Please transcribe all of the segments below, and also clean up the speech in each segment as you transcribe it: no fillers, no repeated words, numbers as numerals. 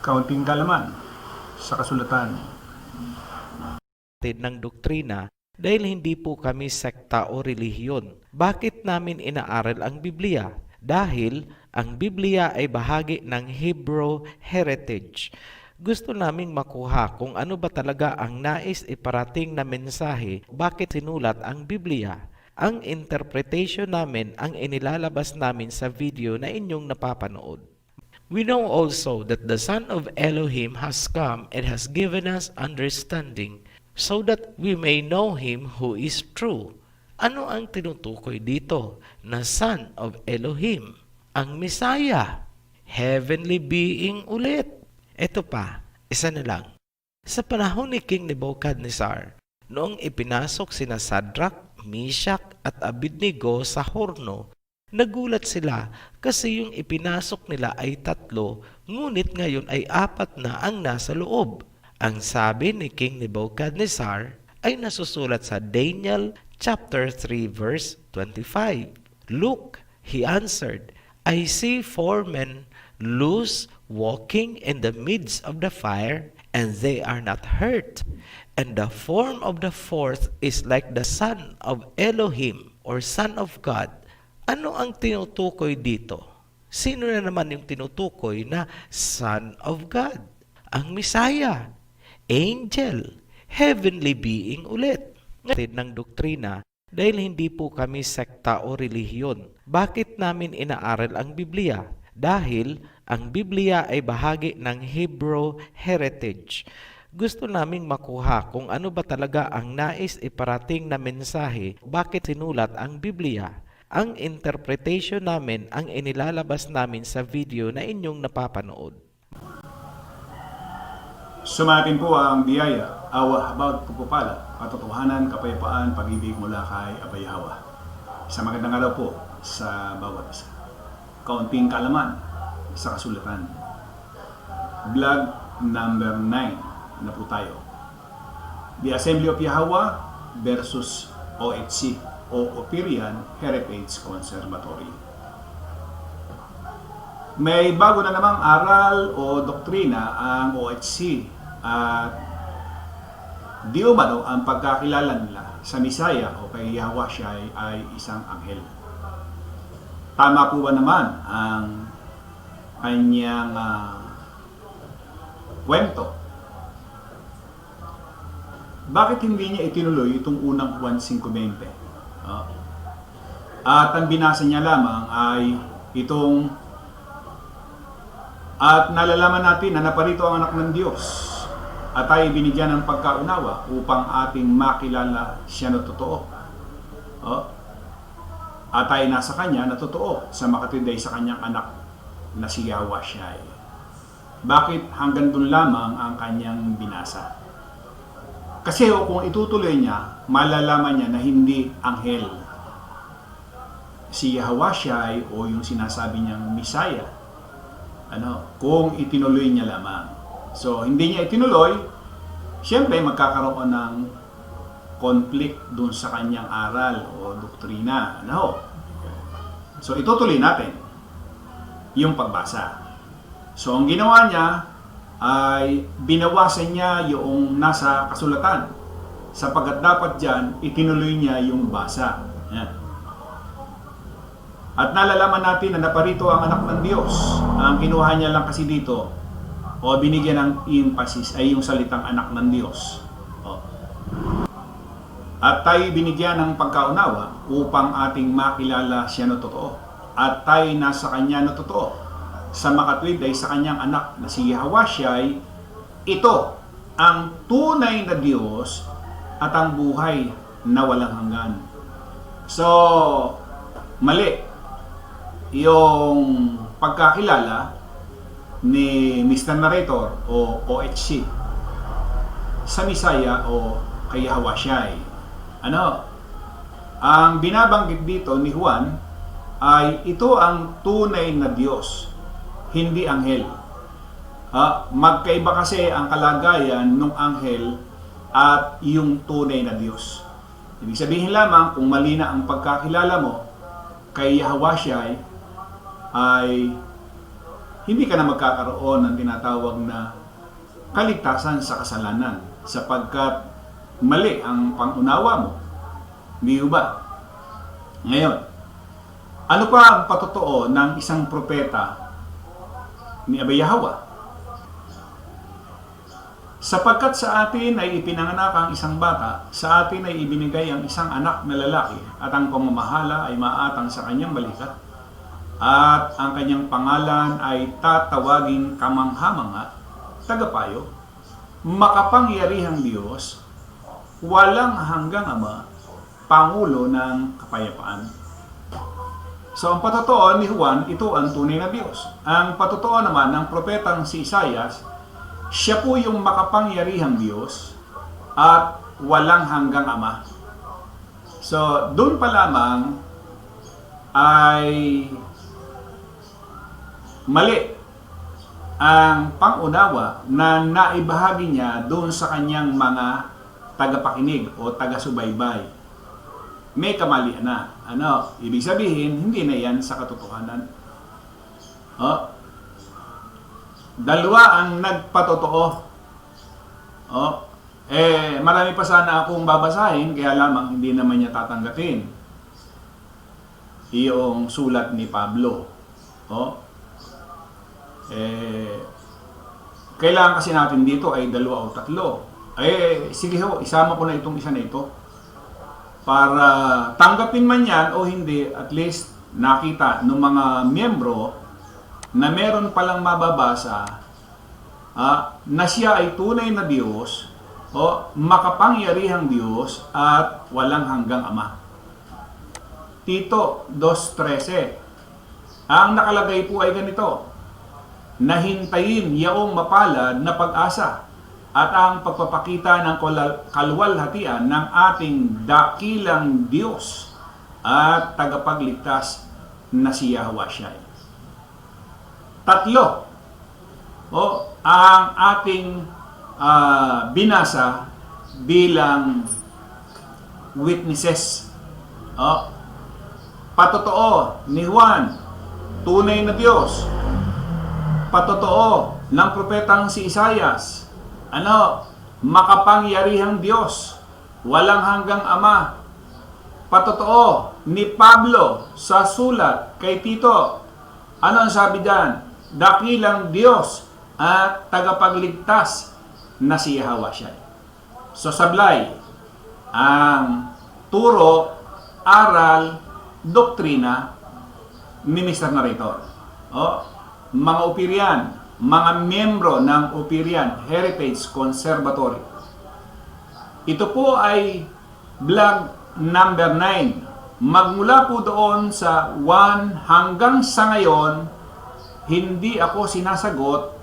kaunting kaalaman sa kasulatan. Ng doktrina dahil hindi po kami sekta o relihiyon. Bakit namin inaaral ang Biblia? Dahil ang Biblia ay bahagi ng Hebrew heritage. Gusto naming makuha kung ano ba talaga ang nais iparating na mensahe, bakit sinulat ang Biblia. Ang interpretation namin ang inilalabas namin sa video na inyong napapanood. We know also that the Son of Elohim has come and has given us understanding so that we may know Him who is true. Ano ang tinutukoy dito na Son of Elohim? Ang Messiah, heavenly being ulit. Ito pa, isa na lang. Sa panahon ni King Nebuchadnezzar, noong ipinasok sina Shadrach, Meshach at Abednego sa horno, nagulat sila kasi yung ipinasok nila ay 3, ngunit ngayon ay 4 na ang nasa loob. Ang sabi ni King Nebuchadnezzar ay nasusulat sa Daniel chapter 3 verse 25. Look, he answered, I see 4 men loose walking in the midst of the fire, and they are not hurt. And the form of the 4th is like the Son of Elohim or Son of God. Ano ang tinutukoy dito? Sino na naman yung tinutukoy na Son of God? Ang Messiah, Angel, heavenly being ulit. Ng doktrina dahil hindi po kami sekta o relihiyon. Bakit namin inaaral ang Biblia? Dahil ang Biblia ay bahagi ng Hebrew heritage. Gusto naming makuha kung ano ba talaga ang nais iparating na mensahe, bakit sinulat ang Biblia. Ang interpretation namin ang inilalabas namin sa video na inyong napapanood. Sumatin po ang biyaya, awa, habag, pagpupala, katotohanan, kapayapaan, pag-ibig mula kay YAHAWAH. Isang magandang araw po sa bawat isa. Kaunting kaalaman sa kasulatan. Vlog number 9 na po tayo. The Assembly of YAHAWAH versus OHC o Operian Heritage Conservatory. May bago na namang aral o doktrina ang OHC at di umano ang pagkakilala nila sa Messiah o kay Yahweh siya ay isang anghel. Tama po ba naman ang kanyang kwento? Bakit hindi niya itinuloy itong unang Juan 5:20? At ang binasa niya lamang ay itong at nalalaman natin na naparito ang anak ng Diyos at tayo binigyan ng pagkaunawa upang ating makilala siya na totoo. At tayo nasa kanya na totoo sa makatinday sa kanyang anak na si Yahweh siya. Bakit hanggang doon lamang ang kanyang binasa? Kasi kung itutuloy niya, malalaman niya na hindi anghel si Yahweh siya o yung sinasabi niyang Messiah. Kung itinuloy niya lamang. So, hindi niya itinuloy, siyempre magkakaroon ng conflict dun sa kanyang aral o doktrina. So, itutuloy natin yung pagbasa. So, ang ginawa niya ay binawasan niya yung nasa kasulatan. Sapagkat dapat dyan, itinuloy niya yung basa. Yan. At nalalaman natin na naparito ang anak ng Diyos. Ang kinuha niya lang kasi dito o binigyan ng emphasis ay yung salitang anak ng Diyos. At tayo binigyan ng pagkaunawa upang ating makilala siya na totoo. At tayo nasa kanya na totoo. Sa makatwid ay sa kanyang anak na si Yahweh siya ay ito ang tunay na Diyos at ang buhay na walang hanggan. So, mali yung pagkakilala ni Mr. Narrator o OHC sa Messiah o kay Yahweh siya. Ang binabanggit dito ni Juan ay ito ang tunay na Diyos, hindi anghel. Magkaiba kasi ang kalagayan ng anghel at yung tunay na Diyos. Ibig sabihin lamang kung mali na ang pagkakilala mo kay Yahweh siya ay hindi ka na magkakaroon ng tinatawag na kaligtasan sa kasalanan sapagkat mali ang pangunawa mo. Hindi ba? Ngayon, ano pa ang patotoo ng isang propeta ni YAHAWAH? Sapagkat sa atin ay ipinanganak ang isang bata, sa atin ay ibinigay ang isang anak na lalaki, at ang pamamahala ay maatang sa kanyang balikat, at ang kanyang pangalan ay tatawaging kamangha-mangha, tagapayo, makapangyarihang Diyos, walang hanggang Ama, Pangulo ng Kapayapaan. So ang patotoo ni Juan, ito ang tunay na Diyos. Ang patotoo naman ng propetang si Isaias, siya po yung makapangyarihang Diyos at walang hanggang Ama. So doon pa lamang ay mali ang pangunawa na naibahagi niya doon sa kanyang mga tagapakinig o taga-subaybay. May kamalian na. Ano? Ibig sabihin, hindi na yan sa katotohanan. Dalawa ang nagpatotoo. Marami pa sana akong babasahin, kaya lamang hindi naman niya tatanggapin iyong sulat ni Pablo. Kailangan kasi natin dito ay 2 o 3. Sige ho, isama ko na itong isa na ito. Para tanggapin man yan o hindi, at least nakita ng mga miyembro na meron palang mababasa na siya ay tunay na Diyos o makapangyarihang Diyos at walang hanggang Ama. Tito 2:13. Ang nakalagay po ay ganito: nahintayin yaong mapalad na pag-asa at ang pagpapakita ng kaluwalhatian ng ating dakilang Diyos at tagapagligtas na si Yhwh siya. 3. Ang ating binasa bilang witnesses. Patotoo ni Juan, tunay na Diyos. Patotoo ng propetang si Isaias, makapangyarihang Diyos, walang hanggang Ama. Patotoo ni Pablo sa sulat kay Tito, ano ang sabi diyan? Dakilang Diyos at tagapagligtas na si Yhwh siya. So sablay ang turo, aral, doktrina ni Mr. Narrator. Mga opiryan, mga miyembro ng Operian Heritage Conservatory. Ito po ay vlog number 9. Magmula po doon sa 1 hanggang sa ngayon, hindi ako sinasagot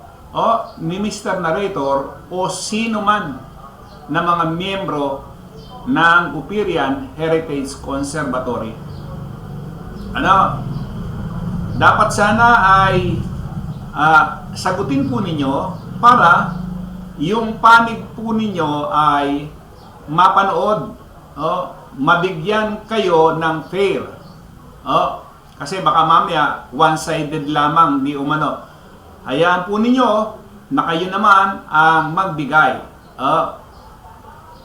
ni Mr. Narrator o sino man na mga miyembro ng Operian Heritage Conservatory. Dapat sana ay sagutin po ninyo para yung panig po ninyo ay mapanood, mabigyan kayo ng fair. Kasi baka mamaya one-sided lamang, di umano. Hayaan po ninyo na kayo naman ang magbigay.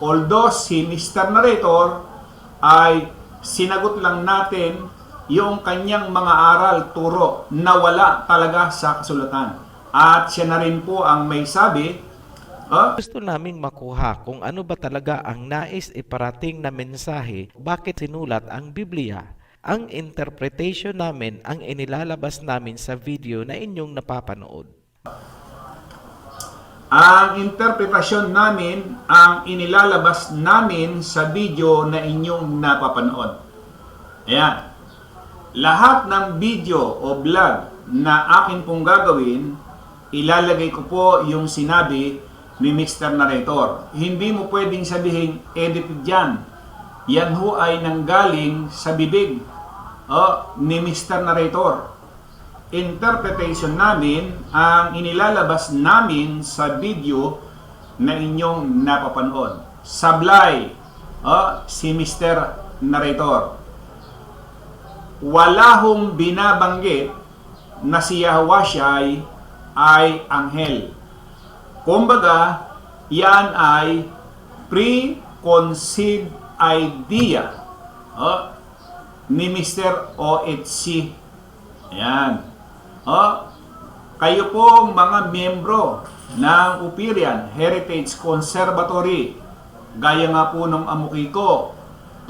Although si Mr. Narrator ay sinagot lang natin yung kanyang mga aral, turo na wala talaga sa kasulatan. At siya na rin po ang may sabi, gusto naming makuha kung ano ba talaga ang nais iparating na mensahe, bakit sinulat ang Biblia. Ang interpretation namin ang inilalabas namin sa video na inyong napapanood. Ang interpretasyon namin ang inilalabas namin sa video na inyong napapanood. Ayan. Lahat ng video o vlog na akin pong gagawin, ilalagay ko po yung sinabi ni Mr. Narrator. Hindi mo pwedeng sabihin edited yan. Yan ho ay nanggaling sa bibig ni Mr. Narrator. Interpretation namin ang inilalabas namin sa video na inyong napapanood. Sablay si Mr. Narrator. Wala hong binabanggit na si Yahweh ay anghel. Kumbaga, yan ay preconceived idea ni Mr. OHC. Ayan. Kayo pong mga miyembro ng Upirian Heritage Conservatory, gaya nga po ng amuki ko,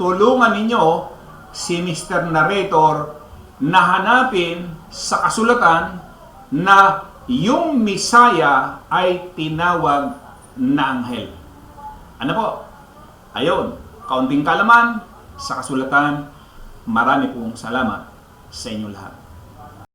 tulungan ninyo si Mr. Narrator na hanapin sa kasulatan na yung Misaya ay tinawag na anghel. Ano po? Ayon, kaunting kaalaman sa kasulatan. Marami pong salamat sa inyo lahat.